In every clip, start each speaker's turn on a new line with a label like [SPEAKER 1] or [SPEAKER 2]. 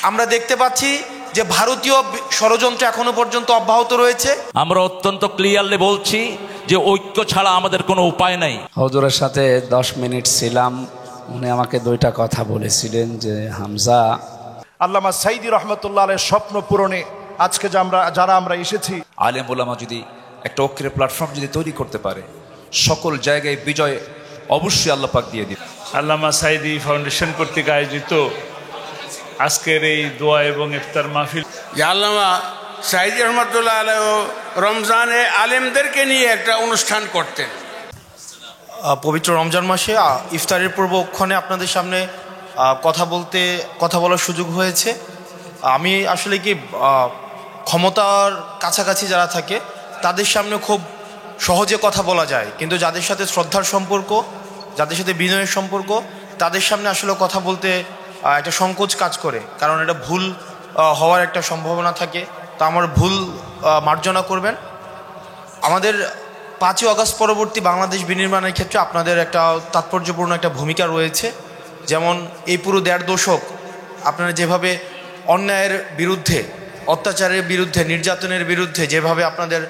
[SPEAKER 1] আমরা দেখতে পাচ্ছি যে ভারতীয় ষড়যন্ত্র এখনো পর্যন্ত অব্যাহত রয়েছে।
[SPEAKER 2] আমরা অত্যন্ত ক্লিয়ারলি বলছি যে ঐক্য ছাড়া আমাদের কোনো উপায় নাই।
[SPEAKER 3] হুজুরের সাথে 10 মিনিট ছিলাম, উনি আমাকে দুইটা কথা বলেছিলেন যে হামজা,
[SPEAKER 4] আল্লামা সাইদি রহমতুল্লাহ আলাইহির স্বপ্ন পূরণে আজকে যারা আমরা এসেছি,
[SPEAKER 5] আলেম ওলামা যদি একটা ঐক্যের প্ল্যাটফর্ম যদি তৈরি করতে পারে, সকল জায়গায় বিজয় অবশ্যই আল্লাহ পাক দিয়ে দিবে।
[SPEAKER 6] আল্লামা সাইদি ফাউন্ডেশন কর্তৃক আয়োজিত আজকের এই দোয়া এবং ইফতার মাহফিল,
[SPEAKER 7] আল্লামা সাইদি রহমতুল্লাহ আলাইহি রমজানে আলেমদেরকে নিয়ে একটা অনুষ্ঠান করতেন।
[SPEAKER 1] পবিত্র রমজান মাসে ইফতারের পূর্বক্ষণে আপনাদের সামনে কথা বলার সুযোগ হয়েছে। আমি আসলে কি ক্ষমতার কাছাকাছি যারা থাকে তাদের সামনে খুব সহজে কথা বলা যায়, কিন্তু যাদের সাথে শ্রদ্ধার সম্পর্ক, যাদের সাথে বিনয়ের সম্পর্ক, তাদের সামনে আসলে কথা বলতে একটা সংকোচ কাজ করে, কারণ এটা ভুল হওয়ার একটা সম্ভাবনা থাকে। তা আমার ভুল মার্জনা করবেন। আমাদের 5ই আগস্ট পরবর্তী বাংলাদেশ বিনির্মাণের ক্ষেত্রে আপনাদের একটা তাৎপর্যপূর্ণ একটা ভূমিকা রয়েছে। যেমন এই পুরো 1.5 দশক আপনারা যেভাবে অন্যায়ের বিরুদ্ধে, অত্যাচারের বিরুদ্ধে, নির্যাতনের বিরুদ্ধে যেভাবে আপনাদের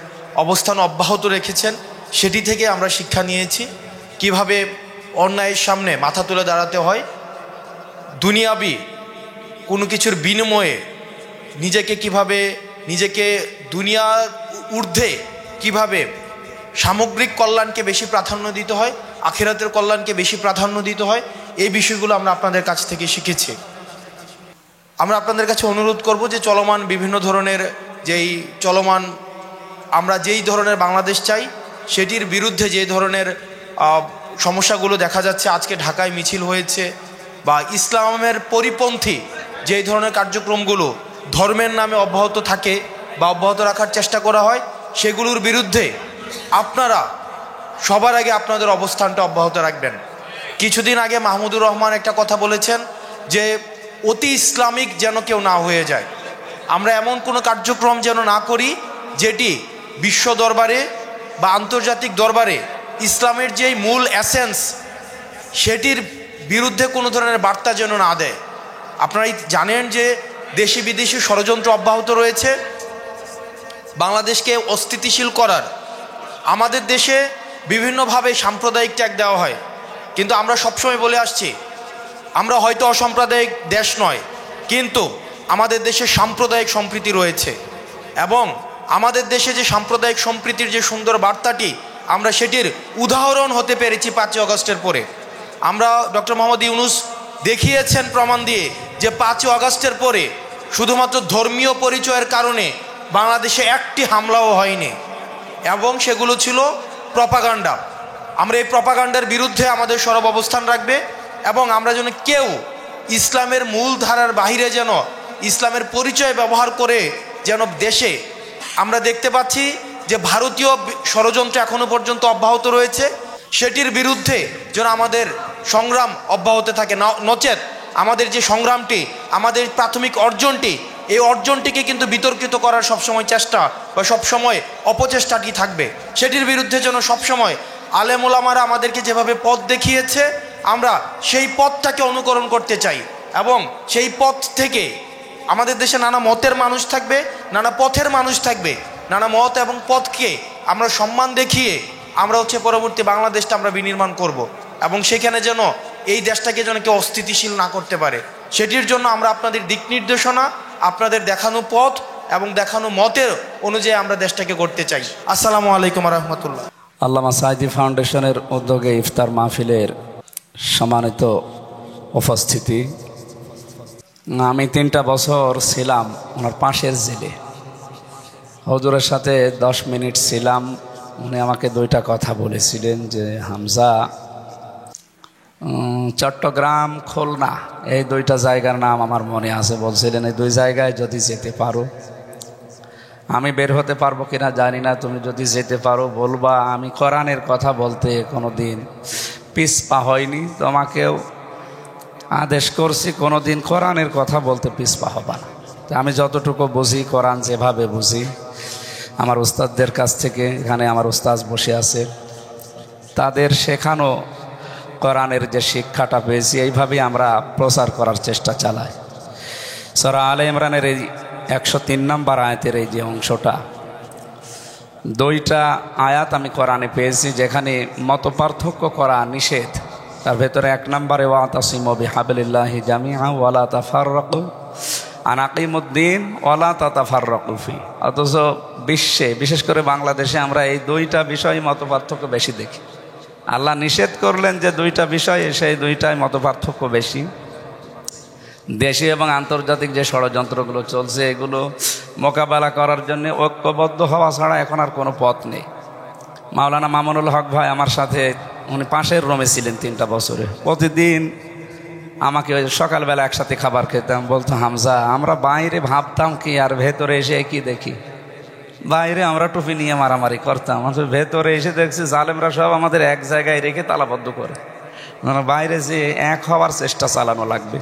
[SPEAKER 1] অবস্থান অব্যাহত রেখেছেন, সেটি থেকে আমরা শিক্ষা নিয়েছি কিভাবে অন্যায়ের সামনে মাথা তুলে দাঁড়াতে হয়, দুনিয়াবি কোনো কিছুর বিনিময়ে নিজেকে দুনিয়ার ঊর্ধ্বে কিভাবে সামগ্রিক কল্যাণকে বেশি প্রাধান্য দিতে হয়, আখিরাতের কল্যাণকে বেশি প্রাধান্য দিতে হয়, এই বিষয়গুলো আমরা আপনাদের কাছ থেকে শিখেছি। আমরা আপনাদের কাছে অনুরোধ করব যে চলমান বিভিন্ন ধরনের আমরা যেই ধরনের বাংলাদেশ চাই সেটির বিরুদ্ধে যে ধরনের সমস্যাগুলো দেখা যাচ্ছে, আজকে ঢাকায় মিছিল হয়েছে, বা ইসলামের পরিপন্থী যেই ধরনের কার্যক্রমগুলো ধর্মের নামে অব্যাহত থাকে বা অব্যাহত রাখার চেষ্টা করা হয়, সেগুলোর বিরুদ্ধে আপনারা সবার আগে আপনাদের অবস্থানটা অব্যাহত রাখবেন। কিছুদিন আগে মাহমুদুর রহমান একটা কথা বলেছেন যে অতি ইসলামিক যেন কেউ না হয়ে যায়। আমরা এমন কোনো কার্যক্রম যেন না করি যেটি বিশ্ব দরবারে বা আন্তর্জাতিক দরবারে ইসলামের যেই মূল এসেন্স সেটির বিরুদ্ধে কোনো ধরনের বার্তা যেন না দেয়। আপনারা জানেন যে দেশি বিদেশি ষড়যন্ত্র অব্যাহত রয়েছে বাংলাদেশকে অস্থিতিশীল করার। আমাদের দেশে বিভিন্নভাবে সাম্প্রদায়িক ট্যাগ দেওয়া হয়, কিন্তু আমরা সবসময় বলে আসছি আমরা হয়তো অসাম্প্রদায়িক দেশ নয়, কিন্তু আমাদের দেশে সাম্প্রদায়িক সম্প্রীতি রয়েছে, এবং আমাদের দেশে যে সাম্প্রদায়িক সম্প্রীতির যে সুন্দর বার্তাটি আমরা সেটির উদাহরণ হতে পেরেছি 5ই আগস্টের পরে। আমরা ডক্টর মোহাম্মদ ইউনূস দেখিয়েছেন প্রমাণ দিয়ে যে 5ই আগস্টের পরে শুধুমাত্র ধর্মীয় পরিচয়ের কারণে বাংলাদেশে একটি হামলাও হয়নি, এবং সেগুলো ছিল প্রপাগান্ডা। আমরা এই প্রপাগান্ডার বিরুদ্ধে আমাদের সরব অবস্থান রাখবে, এবং আমরা যেন কেউ ইসলামের মূল ধারার বাহিরে যেন ইসলামের পরিচয় ব্যবহার করে যেন দেশে, আমরা দেখতে পাচ্ছি যে ভারতীয় ষড়যন্ত্র এখনো পর্যন্ত অব্যাহত রয়েছে, সেটির বিরুদ্ধে যেন আমাদের সংগ্রাম অব্যাহত থাকে। নচেত আমাদের যে সংগ্রামটি, আমাদের প্রাথমিক অর্জনটি, এই অর্জনটিকে কিন্তু বিতর্কিত করার সবসময় চেষ্টা বা সবসময় অপচেষ্টাটি থাকবে। সেটির বিরুদ্ধে যেন সবসময় আলেম ওলামারা আমাদেরকে যেভাবে পথ দেখিয়েছে আমরা সেই পথটাকে অনুকরণ করতে চাই, এবং সেই পথ থেকে আমাদের দেশে নানা মতের মানুষ থাকবে, নানা পথের মানুষ থাকবে, নানা মত এবং পথকে আমরা সম্মান দেখিয়ে আমরা পরবর্তী বাংলাদেশটা আমরা বিনির্মাণ করব, এবং সেখানে যেন এই দেশটাকে যেন কেউ অস্থিতিশীল না করতে পারে, সেটির জন্য আমরা আপনাদের দিক নির্দেশনা, আপনাদের দেখানো পথ এবং দেখানো মতের অনুযায়ী আমরা দেশটাকে গড়তে চাই। আসসালামু আলাইকুম রহমতুল্লাহ।
[SPEAKER 3] আল্লামা সাইদি ফাউন্ডেশনের উদ্যোগে ইফতার মাহফিলের সম্মানিত উপস্থিতি, আমি 3টা বছর ছিলাম ওনার পাশের জেলে। হুজুরের সাথে 10 মিনিট ছিলাম, উনি আমাকে দুইটা কথা বলেছিলেন যে হামজা, চট্টগ্রাম, খুলনা, এই 2টা জায়গার নাম আমার মনে আছে। বলছিলেন এই 2 জায়গায় যদি যেতে পারো, আমি বের হতে পারবো কিনা জানি না, তুমি যদি যেতে পারো বলবা। আমি কোরআনের কথা বলতে কোনোদিন পিছপা হয়নি, তোমাকেও আদেশ করছি কোনোদিন কোরআনের কথা বলতে পিছপা হবা না। তো আমি যতটুকু বুঝি, কোরআন যেভাবে বুঝি, আমার উস্তাদদের কাছ থেকে, এখানে আমার উস্তাদ বসে আছে, তাদের শেখানো কোরআনের যে শিক্ষাটা পেয়েছি, এইভাবেই আমরা প্রচার করার চেষ্টা চালাই। সূরা আলে ইমরানের এই 103 নম্বর আয়াতের এই যে অংশটা, দুইটা আয়াত আমি কোরআনে পেয়েছি যেখানে মত পার্থক্য করা নিষেধ। তার ভেতরে 1 নম্বরে ওয়াতাসিমু বিহাবলিল্লাহি জামিআ ওয়ালা তাফাররাকু আন আকিমুদ্দিন ওয়ালা তাতাফাররাকু ফি। অথচ বিশ্বে, বিশেষ করে বাংলাদেশে আমরা এই দুইটা বিষয় মত পার্থক্য বেশি দেখি। আল্লাহ নিষেধ করলেন যে দুইটা বিষয়, সেই দুইটাই মত পার্থক্য বেশি। দেশীয় এবং আন্তর্জাতিক যে ষড়যন্ত্রগুলো চলছে, এগুলো মোকাবেলা করার জন্য ঐক্যবদ্ধ হওয়া ছাড়া এখন আর কোনো পথ নেই। মাওলানা মামুনুল হক ভাই আমার সাথে, উনি পাশের রুমে ছিলেন 3টা বছরে, প্রতিদিন আমাকে ওই সকালবেলা একসাথে খাবার খেতাম। বলতো, হামজা আমরা বাইরে ভাবতাম কি আর ভেতরে এসে কি দেখি। বাইরে আমরা টুপি নিয়ে মারামারি করতাম, ভেতরে এসে দেখছি জালেমরা সব আমাদের এক জায়গায় রেখে তালাবদ্ধ করে। বাইরে যে এক হওয়ার চেষ্টা চালানো লাগবে।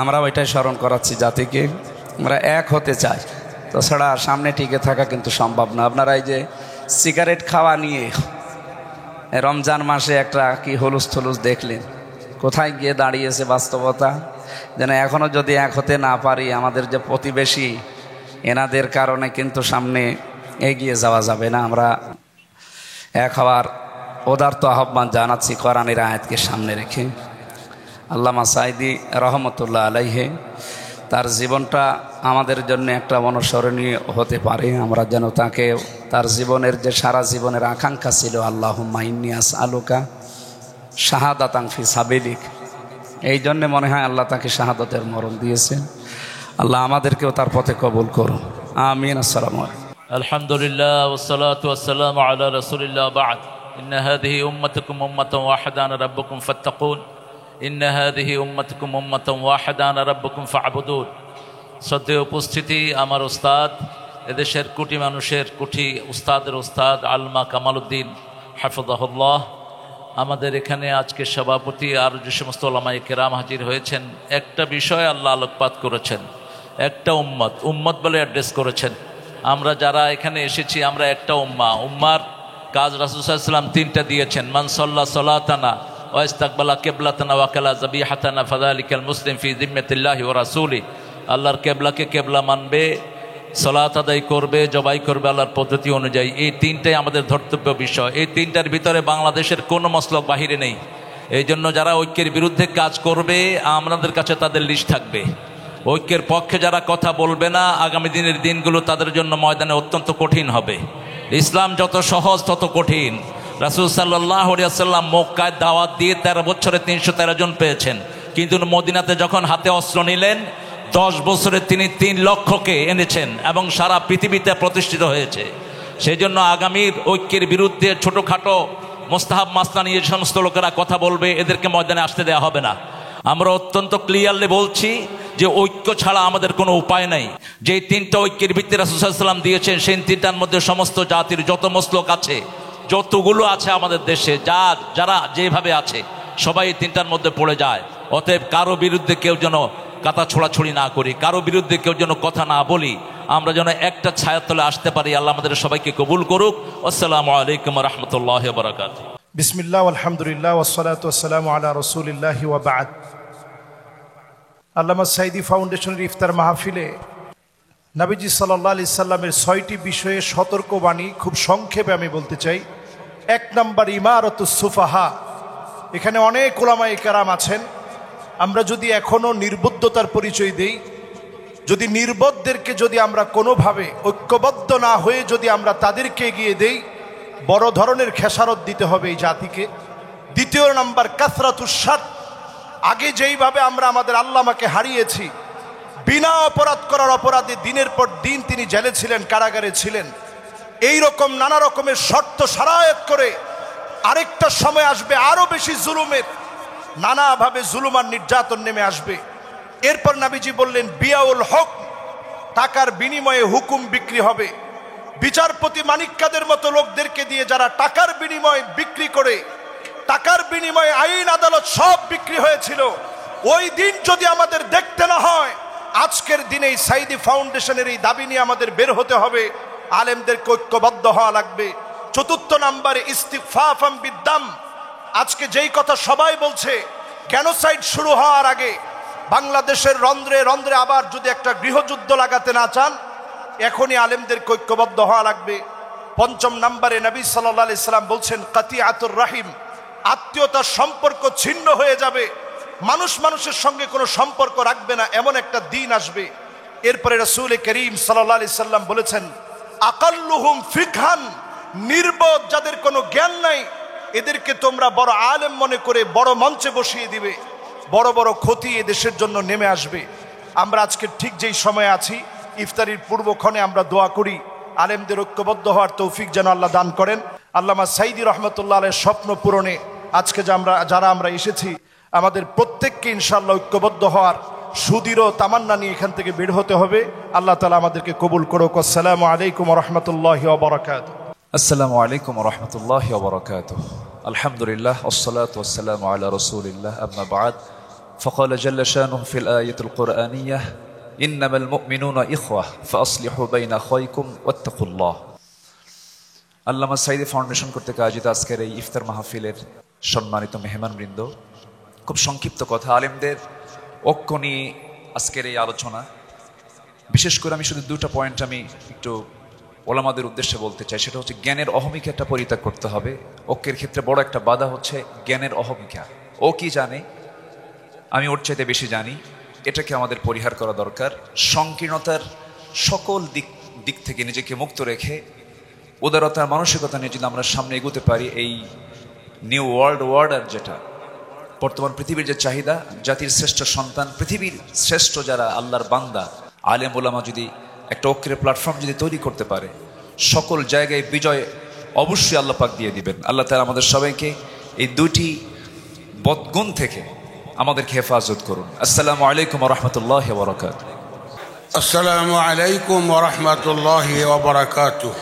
[SPEAKER 3] আমরা ওইটাই স্মরণ করাচ্ছি জাতিকে, আমরা এক হতে চাই। তাছাড়া সামনে টিকে থাকা কিন্তু সম্ভব না। আপনারা এই যে সিগারেট খাওয়া নিয়ে রমজান মাসে একটা কি হলুস থলুস দেখলেন, কোথায় গিয়ে দাঁড়িয়েছে বাস্তবতা। যেন এখনও যদি এক হতে না পারি, আমাদের যে প্রতিবেশী এনাদের কারণে কিন্তু সামনে এগিয়ে যাওয়া যাবে না। আমরা এক হওয়ার উদারত আহ্বান জানাচ্ছি কোরআনের আয়াতকে সামনে রেখে। আল্লামা সাঈদী রহমতুল্লাহ আলাইহে তার জীবনটা আমাদের জন্য একটা অনুসরণীয় হতে পারে। আমরা যেন তাকে, তার জীবনের যে সারা জীবনের আকাঙ্ক্ষা ছিল, আল্লাহুম্মা ইন্নী আসআলুকা শাহাদাতান ফি সাবিলিক, এই জন্যে মনে হয় আল্লাহ তাকে শাহাদতের মরণ দিয়েছেন। আল্লাহ আমাদেরকেও তার পথে কবুল করুন, আমিন। আসসালামু আলাইকুম।
[SPEAKER 2] আলহামদুলিল্লাহ ওয়াসসালাতু ওয়াসসালামু আলা রাসূলিল্লাহ বা'দ। ইন্না হাযিহি উম্মাতুকুম উম্মাতান ওয়াহিদান আনা রাব্বুকুম ফাত্তাকুন। ইন্না হাযিহি উম্মাতুকুম উম্মাতান ওয়াহিদান আনা রাব্বুকুম ফা'বুদুন। শ্রদ্ধেয় উপস্থিতি, আমার উস্তাদ, এদেশের কোটি মানুষের কোটি উস্তাদের উস্তাদ আল্লামা কামালউদ্দিন হাফিজাহুল্লাহ, আমাদের এখানে আজকে সভাপতি, আর যে সমস্ত ওলামায়ে কেরাম হাজির হয়েছেন, একটা বিষয় আল্লাহ আলোকপাত করেছেন, একটা উম্মত বলে অ্যাড্রেস করেছেন। আমরা যারা এখানে এসেছি, আমরা একটা উম্মার কাজ রাসূল সাল্লাল্লাহু আলাইহি ওয়াসাল্লাম 3টা দিয়েছেন। মান সাল্লা সালাতানা ওয়া ইস্তাকবালা কিবলাতানা ওয়া কালা যাবিহাতানা ফাযালিকাল মুসলিম ফি যিম্মাতিল্লাহি ওয়া রাসূলি। আল্লাহর কেবলাকে কেবলা মানবে, সালাত আদায় করবে, জবাই করবে আল্লাহর পদ্ধতি অনুযায়ী। এই 3টাই আমাদের ধর্তব্য বিষয়। এই 3টার ভিতরে বাংলাদেশের কোনো মসলক বাহিরে নেই। এই জন্য যারা ঐক্যের বিরুদ্ধে কাজ করবে, আমাদের কাছে তাদের লিস্ট থাকবে। ঐক্যের পক্ষে যারা কথা বলবে না, আগামী দিনের দিনগুলো তাদের জন্য ময়দানে অত্যন্ত কঠিন হবে। ইসলাম যত সহজ তত কঠিন। রাসূল সাল্লাল্লাহু আলাইহি ওয়াসাল্লাম মক্কায় দাওয়াত দিয়ে 13 বছরে 313 জন পেয়েছেন, কিন্তু মদিনাতে যখন হাতে অস্ত্র নিলেন, 10 বছরে তিনি 3 লক্ষকে এনেছেন এবং সারা পৃথিবীতে প্রতিষ্ঠিত হয়েছে। সেই জন্য আগামীর ঐক্যের বিরুদ্ধে ছোটোখাটো মোস্তাহাব মাসনানি যে সমস্ত লোকেরা কথা বলবে, এদেরকে ময়দানে আসতে দেওয়া হবে না। আমরা অত্যন্ত ক্লিয়ারলি বলছি যে ঐক্য ছাড়া আমাদের কোনো উপায় নাই। যে 3টা ঐক্যের ভিত্তি রাসূল সাল্লাল্লাহু আলাইহি ওয়াসাল্লাম দিয়েছেন, সেই 3টার মধ্যে সমস্ত জাতির যত মসলক আছে, যতগুলো আছে আমাদের দেশে, যারা যেভাবে আছে, সবাই এই 3টার মধ্যে পড়ে যায়। অতএব কারো বিরুদ্ধে কেউ যেন কাতা ছোড়াছুড়ি না করি, কারো বিরুদ্ধে কেউ যেন কথা না বলি, আমরা যেন একটা ছায়ার তলে আসতে পারি। আল্লাহ আমাদের সবাইকে কবুল করুক। আসসালামু আলাইকুম ওয়া রাহমাতুল্লাহি ওয়া বারাকাতুহু।
[SPEAKER 4] বিসমিল্লাহ আলহামদুলিল্লাহ ওয়াসসালাতু ওয়াসসালামু আলা রাসূলিল্লাহি ওয়া বা'দ। আল্লামা সাঈদী ফাউন্ডেশনের ইফতার মাহফিলে নবীজি সাল্লাল্লাহু আলাইহি সাল্লামের 6টি বিষয়ে সতর্কবাণী খুব সংক্ষেপে আমি বলতে চাই। 1 নম্বর, ইমারাতুস সুফাহা। এখানে অনেক উলামায়ে কেরাম আছেন, আমরা যদি এখনো নির্বুদ্ধতার পরিচয় দেই, যদি নির্বোধদেরকে যদি আমরা কোনোভাবে ঐক্যবদ্ধ না হয়ে যদি আমরা তাদেরকে এগিয়ে দেই, বড় ধরনের খেসারত দিতে হবে এই জাতিকে। 2 নম্বর, কাসরাতুস শার। আগে যেইভাবে আমরা আমাদের আল্লামাকে হারিয়েছি, বিনা অপরাধ করার অপরাধে দিনের পর দিন তিনি জেলে ছিলেন, কারাগারে ছিলেন, এই রকম নানা রকমের শর্ত সারায়াত করে আরেকটা সময় আসবে আরো বেশি জুলুমের, নানাভাবে জুলুম আর নির্যাতন নেমে আসবে। এরপর নবীজি বললেন, বিয়াউল হক, টাকার বিনিময়ে হুকুম বিক্রি হবে। বিচারপতি মানিক্কাদের মতো লোকদেরকে দিয়ে যারা টাকার বিনিময়ে বিক্রি করে, টাকার বিনিময়ে আইন আদালত সব বিক্রি হয়েছিল, ওই দিন যদি আমাদের দেখতে না হয়, আজকের দিনে সাঈদী ফাউন্ডেশনের এই দাবি নিয়ে আমাদের বের হতে হবে, আলেমদেরকে ঐক্যবদ্ধ হওয়া লাগবে। 4 নম্বরে, ইস্তিগফাফাম বিদ্দাম। আজকে যেই কথা সবাই বলছে, জেনোসাইড শুরু হওয়ার আগে বাংলাদেশের রন্ধ্রে রন্ধ্রে আবার যদি একটা গৃহযুদ্ধ লাগাতে না চান, এখনই আলেমদেরকে ঐক্যবদ্ধ হওয়া লাগবে। ৫ম নম্বরে নবী সাল্লাল্লাহু আলাইহি সাল্লাম বলছেন কাতিয়াতুর রাহিম, আত্মীয়তার সম্পর্ক ছিন্ন হয়ে যাবে, মানুষ মানুষের সঙ্গে কোনো সম্পর্ক রাখবে না, এমন একটা দিন আসবে। এরপরে রাসূল করিম সাল্লাল্লাহু আলাইহি সাল্লাম বলেছেন আকাল্লুহুম ফিকহান, নির্বোধ যাদের কোনো জ্ঞান নাই, এদেরকে তোমরা বড় আলেম মনে করে বড় মঞ্চে বসিয়ে দিবে, বড় বড় ক্ষতি এ দেশের জন্য নেমে আসবে। আমরা আজকে ঠিক যেই সময়ে আছি, ইফতারির পূর্বক্ষণে আমরা দোয়া করি আলেমদের ঐক্যবদ্ধ হওয়ার তৌফিক যেন আল্লাহ দান করেন। আল্লামা সাইদি রহমতুল্লাহ আলাইহির স্বপ্ন পূরণে আজকে যারা আমরা এসেছি, আমাদের প্রত্যেককে ইনশাআল্লাহ ঐক্যবদ্ধ হওয়ার সুদৃঢ় তামান্না নিয়ে এখান থেকে বের হতে হবে। আল্লাহ তাআলা আমাদেরকে কবুল করুক। আসসালামু আলাইকুম ওয়া রাহমাতুল্লাহি ওয়া বারাকাতুহু।
[SPEAKER 5] আসসালামু আলাইকুম ওয়া রাহমাতুল্লাহি ওয়া বারাকাতুহু। আলহামদুলিল্লাহ ওয়াসসালাতু ওয়াসসালামু আলা রাসূলিল্লাহ, আম্মা বা'দ। فقال جل شانه في الآية القرآنية إنما المؤمنون إخوة فأصلحوا بين أخويكم واتقوا الله। আল্লামা সাঈদী ফাউন্ডেশন কর্তৃক আয়োজিত আজকের এই ইফতার মাহফিলের সম্মানিত মেহমানবৃন্দ, খুব সংক্ষিপ্ত কথা, আলেমদের ঐক্য নিয়ে আজকের এই আলোচনা। বিশেষ করে আমি শুধু দুটো পয়েন্ট আমি একটু ওলামাদের উদ্দেশ্যে বলতে চাই। সেটা হচ্ছে জ্ঞানের অহমিকাটা পরিত্যাগ করতে হবে। ঐক্যের ক্ষেত্রে বড় একটা বাধা হচ্ছে জ্ঞানের অহমিকা। ও কি জানে, আমি ওর চাইতে বেশি জানি, এটাকে আমাদের পরিহার করা দরকার। সংকীর্ণতার সকল দিক থেকে নিজেকে মুক্ত রেখে উদারতার মানসিকতা নিয়ে যদি আমরা সামনে এগোতে পারি, এই নিউ ওয়ার্ল্ড অর্ডার, যেটা বর্তমান পৃথিবীর যে চাহিদা, জাতির শ্রেষ্ঠ সন্তান, পৃথিবীর শ্রেষ্ঠ যারা আল্লাহর বান্দা আলেম ওলামা যদি একটা ঐক্যের প্ল্যাটফর্ম যদি তৈরি করতে পারে, সকল জায়গায় বিজয় অবশ্যই আল্লাহ পাক দিয়ে দিবেন। আল্লাহ তাআলা আমাদের সবাইকে এই দুটি বদগুণ থেকে আমাদেরকে হেফাজত করুন। আসসালামু আলাইকুম ওয়া রাহমাতুল্লাহি ওয়া বারাকাতুহু।
[SPEAKER 7] আসসালামু আলাইকুম ওয়া রাহমাতুল্লাহি ওয়া বারাকাতুহু।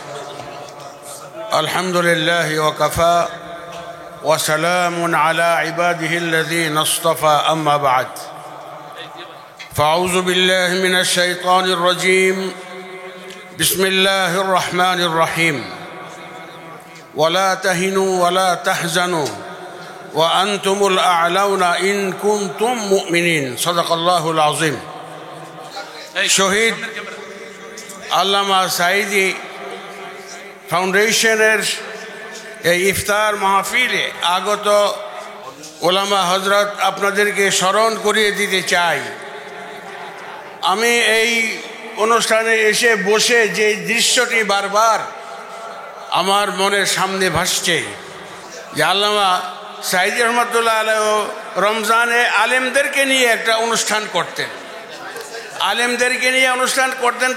[SPEAKER 7] আলহামদুলিল্লাহি ওয়া কাফা ওয়া সালামুন আলা ইবাদিহিল্লাযীনা ইসতাফা, আম্মা বা'দ। ফাআউযু বিল্লাহি মিনাশ শাইতানির রাজীম। বিসমিল্লাহির রহমানির রহিম। ওয়ালা তাহিনু ওয়ালা তাহজানু ওয়া আনতুমুল আ'লাউনা ইন কুনতুম মুমিনিন। সাদাকাল্লাহুল আযীম। শহীদ আল্লামা সাঈদী ফাউন্ডেশনের এই ইফতার মাহফিলে আগত ওলামা হযরত আপনাদেরকে স্মরণ করিয়ে দিতে চাই। আমি এই অনুষ্ঠানে এসে বসে যে দৃশ্যটি বারবার আমার মনের সামনে ভাসছে, যে আল্লামা সাঈদী রহমতুল্লাহ আলাইহি রমজানে আলেমদেরকে নিয়ে একটা অনুষ্ঠান করতেন।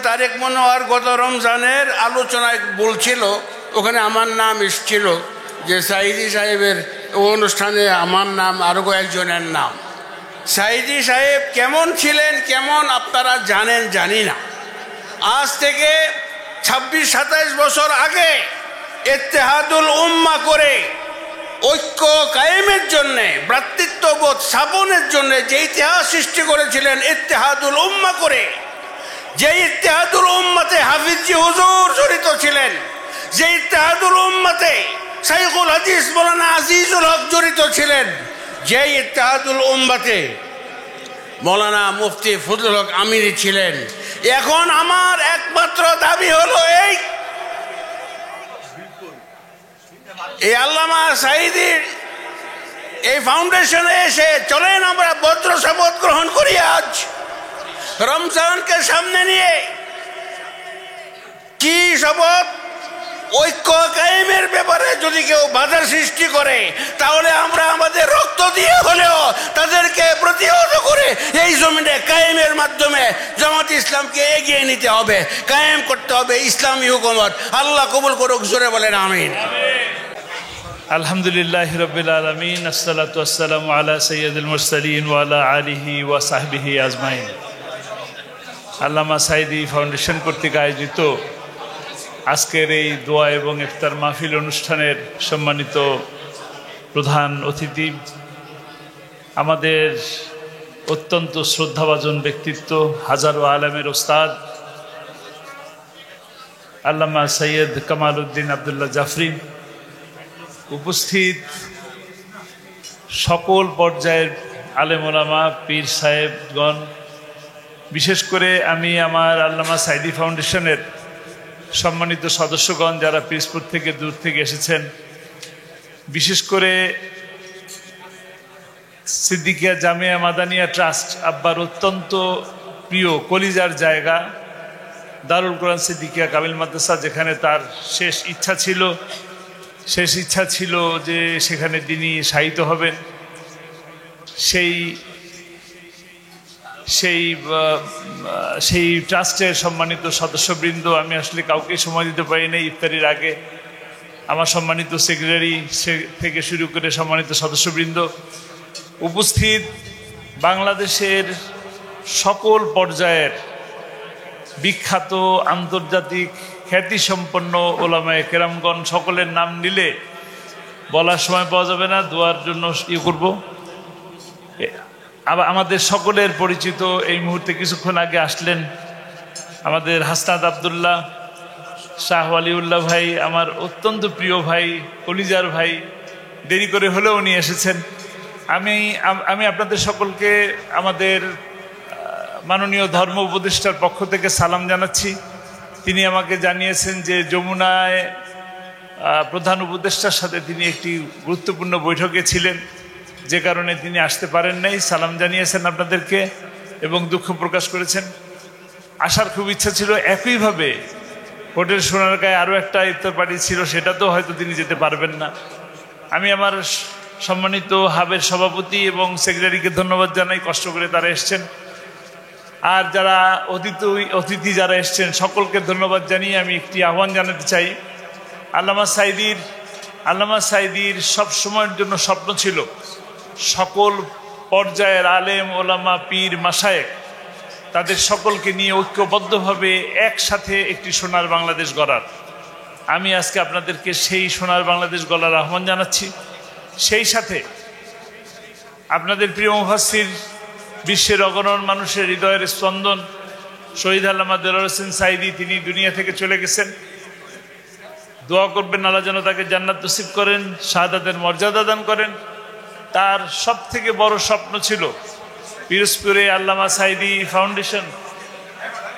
[SPEAKER 7] তারেক মনোয়ার গত রমজানের আলোচনায় বলছিল, ওখানে আমার নাম এসেছিল, যে সাঈদী সাহেবের অনুষ্ঠানে আমার নাম আরও কয়েকজনের নাম। সাঈদী সাহেব কেমন ছিলেন, কেমন আপনারা জানেন জানি না। আজ থেকে ২৬-২৭ বছর আগে ইত্তেহাদুল উম্মাহ করে ঐক্য কায়েমের জন্যে, ভ্রাতৃত্ববোধ স্থাপনের জন্য যে ইতিহাস সৃষ্টি করেছিলেন ইত্তেহাদুল উম্মাহ করে, যে ইত্তেহাদুল উম্মাতে হাফিজি হুজুর জড়িত ছিলেন, যে ইত্তেহাদুল উম্মাতে শাইখুল হাদিস মাওলানা আজিজুল হক জড়িত ছিলেন, যে ইত্তেহাদুল উম্মাতে মাওলানা মুফতি ফজলুল হক আমিরি ছিলেন। এখন আমার একমাত্র দাবি হলো এই আল্লামা সাঈদীর এই ফাউন্ডেশনে এসে চলেন আমরা বজ্র শপথ গ্রহণ করি। আজ রমজানকে সামনে নিয়ে কি শপথ? ঐক্য কায়েমের ব্যাপারে যদি কেউ বাধার সৃষ্টি করে, তাহলে আমরা আমাদের রক্ত দিয়ে হলেও তাদেরকে প্রতিহত করে এই জমিনে কায়েমের মাধ্যমে জামাত ইসলামকে এগিয়ে নিতে হবে, কায়েম করতে হবে ইসলামী হুকুমত। আল্লাহ কবুল করুক, জোরে বলেন আমিন।
[SPEAKER 6] আলহামদুলিল্লাহি রাব্বিল আলামিন। আসসালাতু ওয়াসসালামু আলা সাইয়্যিদিল মুরসালিন ওয়া আলা আলিহি ওয়া সাহবিহি আজমাইন। আল্লামা সাঈদী ফাউন্ডেশন কর্তৃক আয়োজিত আজকের এই দোয়া এবং ইফতার মাহফিল অনুষ্ঠানের সম্মানিত প্রধান অতিথি, আমাদের অত্যন্ত শ্রদ্ধাভাজন ব্যক্তিত্ব, হাজারো আলেমের ওস্তাদ আল্লামা সৈয়দ কামাল উদ্দিন আবদুল্লাহ জাফরি, উপস্থিত সকল পর্যায়ের আলেম ওলামা, পীর সাহেবগণ, বিশেষ করে আমি আমার আল্লামা সাঈদী ফাউন্ডেশনের সম্মানিত সদস্যগণ যারা পিরোজপুর থেকে দূর থেকে এসেছেন, বিশেষ করে সিদ্দিকিয়া জামিয়া মাদানিয়া ট্রাস্ট, আব্বার অত্যন্ত প্রিয় কলিজার জায়গা, দারুল কোরআন সিদ্দিকিয়া কামিল মাদ্রাসা, যেখানে তার শেষ ইচ্ছা ছিল যে সেখানে তিনি শায়িত হবেন। সেই ট্রাস্টের সম্মানিত সদস্যবৃন্দ, আমি আসলে কাউকে সময় দিতে পারি না ইফতারির আগে, আমার সম্মানিত সেক্রেটারি থেকে শুরু করে সম্মানিত সদস্যবৃন্দ উপস্থিত, বাংলাদেশের সকল পর্যায়ের বিখ্যাত আন্তর্জাতিক খ্যাতিসম্পন্ন ওলামায়ে কেরামগণ, সকলের নাম নিলে বলার সময় পাওয়া যাবে না, দোয়ার জন্য করব। আমাদের সকলের পরিচিত এই মুহূর্তে কিছুক্ষণ আগে আসলেন আমাদের হাসনাত আবদুল্লাহ, শাহ ওয়ালিউল্লাহ ভাই, আমার অত্যন্ত প্রিয় ভাই, কলিজার ভাই, দেরি করে হলেও উনি এসেছেন। আমি আপনাদের সকলকে আমাদের মাননীয় ধর্ম উপদেষ্টার পক্ষ থেকে সালাম জানাচ্ছি। তিনি আমাকে জানিয়েছেন যে যমুনায় প্রধান উপদেষ্টার সাথে তিনি একটি গুরুত্বপূর্ণ বৈঠকে ছিলেন, যে কারণে তিনি আসতে পারেন নাই। সালাম জানিয়েছেন আপনাদেরকে এবং দুঃখ প্রকাশ করেছেন। আসার খুব ইচ্ছা ছিল। একইভাবে হোটেল সোনারগাঁয়ে আরও একটা ইফতার পার্টি ছিল, সেটাতেও হয়তো তিনি যেতে পারবেন না। আমি আমার সম্মানিত হাবের সভাপতি এবং সেক্রেটারিকে ধন্যবাদ জানাই, কষ্ট করে তারা এসছেন। আর যারা অতিথি যারা এসছেন সকলকে ধন্যবাদ জানিয়ে আমি একটি আহ্বান জানাতে চাই। আল্লামা সাঈদীর সব সময়ের জন্য স্বপ্ন ছিল সকল পর্যায়ের আলেম ওলামা, পীর, মাশায়েখ, তাদের সকলকে নিয়ে ঐক্যবদ্ধভাবে একসাথে একটি সোনার বাংলাদেশ গড়ার। আমি আজকে আপনাদেরকে সেই সোনার বাংলাদেশ গড়ার আহ্বান জানাচ্ছি। সেই সাথে আপনাদের প্রিয় মুফাসসির, বিশ্বের অগণন মানুষের হৃদয়ের স্পন্দন শহীদ আল্লামা দেলোয়ার হোসেন সাঈদী, তিনি দুনিয়া থেকে চলে গেছেন। দোয়া করবেন আল্লাহ যেন তাকে জান্নাত নসিব করেন, শাহাদাতের মর্যাদা দান করেন। তার সব থেকে বড় স্বপ্ন ছিল পিরোজপুরে আল্লামা সাঈদী ফাউন্ডেশন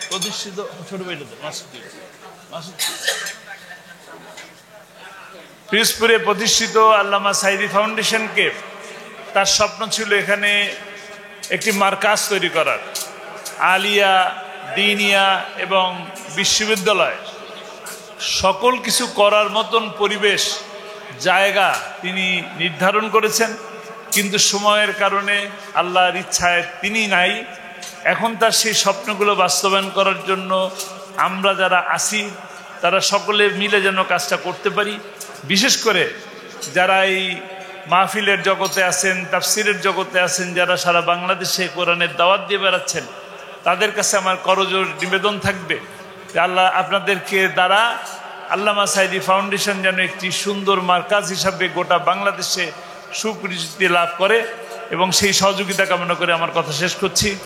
[SPEAKER 6] প্রতিষ্ঠিত। পিরোজপুরে প্রতিষ্ঠিত আল্লামা সাঈদী ফাউন্ডেশনকে তার স্বপ্ন ছিল এখানে একটি মার্কাজ তৈরি করার, আলিয়া, দিনিয়া এবং বিশ্ববিদ্যালয়, সকল কিছু করার মতন পরিবেশ, জায়গা তিনি নির্ধারণ করেছেন। কিন্তু সময়ের কারণে, আল্লাহর ইচ্ছায় তিনি নাই। এখন তার সেই স্বপ্নগুলো বাস্তবায়ন করার জন্য আমরা যারা আছি তারা সকলে মিলে যেন কাজটা করতে পারি। বিশেষ করে যারা এই মাহফিলের জগতে আছেন, তাফসিরের জগতে আছেন, যারা সারা বাংলাদেশে কোরআনের দাওয়াত দিয়ে বেড়াচ্ছেন, তাদের কাছে আমার করজোড় নিবেদন থাকবে যে আল্লাহ আপনাদেরকে দ্বারা আল্লামা সাঈদী ফাউন্ডেশন যেন একটি সুন্দর মার্কাজ হিসাবে গোটা বাংলাদেশে সুপরিচিতি লাভ করে, এবং সেই সহযোগিতা কামনা করে আমার কথা শেষ করছি।